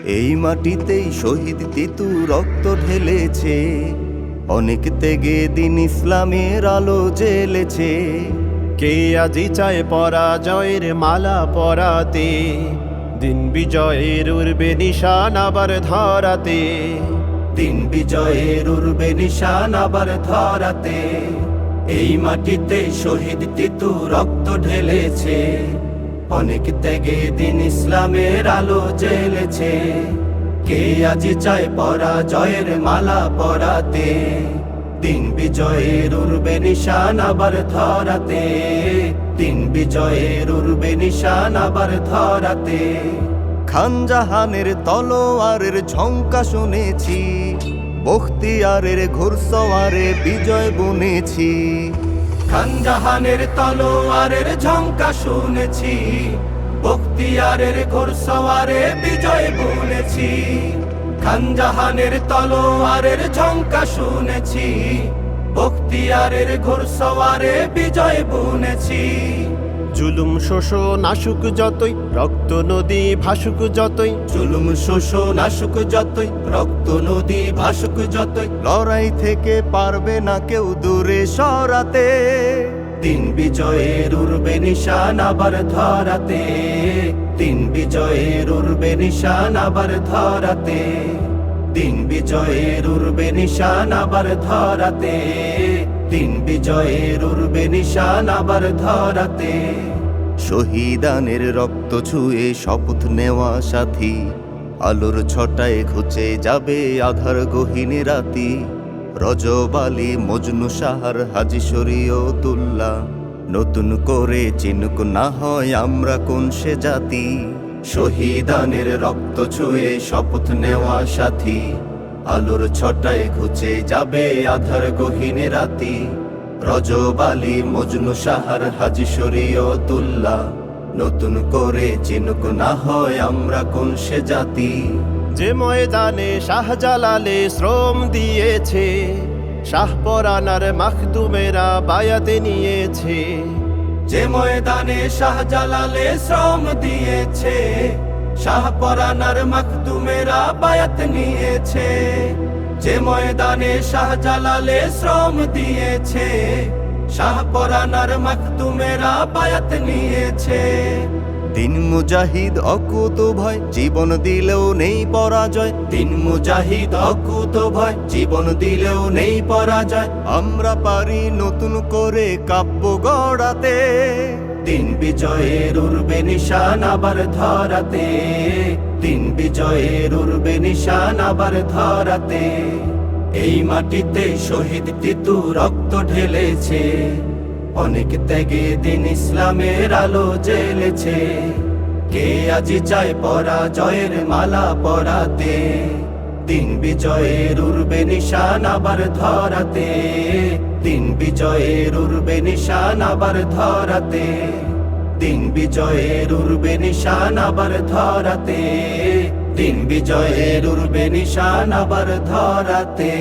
এই মাটিতেই শহীদ তিতু রক্ত ঢেলেছে, অনেক ত্যাগে দিন ইসলামের আলো জ্বেলেছে। কে আজি চায় পরাজয়ের মালা পরাতে, দিন বিজয়ের উড়বে নিশান আবার ধরাতে। দিন বিজয়ের উড়বে নিশান আবার ধরাতে। এই মাটিতে শহীদ তিতু রক্ত ঢেলেছে, অনেক ত্যাগে দিন ইসলামের আলো জ্বেলেছে। কে আজি চায় পরাজয়ের মালা পরাতে, দিন বিজয়ের উড়বে নিশান আবার ধরাতে। দিন বিজয়ের উড়বে নিশান আবার ধরাতে। খান জাহানের তলোয়ারের ঝঙ্কা শুনেছি, বখতিয়ারের ঘোড়সওয়ারে বিজয় বুনেছি। খান জাহানের তলোয়ারের ঝঙ্কা শুনেছি, বখতিয়ারের ঘোড়সওয়ারে বিজয় বুনেছি। খান জাহানের তলোয়ারের ঝঙ্কা শুনেছি, বখতিয়ারের ঘোড়সওয়ারে বিজয় বুনেছি। জুলুম শোষণ আসুক যতই, রক্ত নদী ভাসুক যতই। জুলুম শোষণ আসুক যতই, রক্ত নদী ভাসুক যতই। লড়াই থেকে পারবে না কেউ দূরে সরাতে। দিন বিজয়ের উড়বে নিশান আবার ধরাতে। দিন বিজয়ের উড়বে নিশান আবার ধরাতে। দিন বিজয়ের উড়বে নিশান আবার ধরাতে। দিন বিজয়ের উড়বে নিশান আবার ধরাতে। শহীদানের রক্ত ছুঁয়ে শপথ নেওয়া সাথী, আলোর ছটায় ঘুচে যাবে আধার গহীন রাতি। রজব আলী, মজনু সাহার, হাজী শরীয়তুল্লাহ, নতুন করে চিনুক না হয় আমরা কোন সে জাতি। শহীদানের রক্ত ছুঁয়ে শপথ নেওয়া সাথী, আলোর ছটায় ঘুচে যাবে আধার গহীন রাতি। রজব আলী, মজনু সাহার, হাজী শরীয়তুল্লাহ, নতুন করে চিনুক না হয় আমরা কোন সে জাতি। যে ময়দানে শাহজালালে শ্রম দিয়েছে, শাহপরানার মাখদুমেরা বায়াতে নিয়েছে। যে ময়দানে শাহজালালে শ্রম দিয়েছে, শাহপরানার মাখদুমেরা বায়াত নিয়েছে। যে ময়দানে শাহজালালে শ্রম দিয়েছে, শাহপরানার মাখদুমেরা বায়াত নিয়েছে। দিন মুজাহিদ অকুত ভয়, জীবন দিলেও নেই পরাজয়। দিন মুজাহিদ অকুত ভয়, জীবন দিলেও নেই পরাজয়। আমরা পারি নতুন করে কাব্য গড়াতে। দিন বিজয়ের উড়বে নিশান আবার ধরাতে। দিন বিজয়ের উড়বে নিশান আবার ধরাতে। এই মাটিতে শহীদ তিতু রক্ত ঢেলেছে, অনেক ত্যাগে দিন ইসলামের আলো জ্বেলেছে। কে আজি চায় পরাজয়ের মালা পরাতে। দিন বিজয়ের উড়বে নিশান আবার ধরাতে। দিন বিজয়ের উড়বে নিশান আবার ধরাতে। দিন বিজয়ের উড়বে নিশান আবার ধরাতে। দিন বিজয়ের উড়বে নিশান আবার ধরাতে।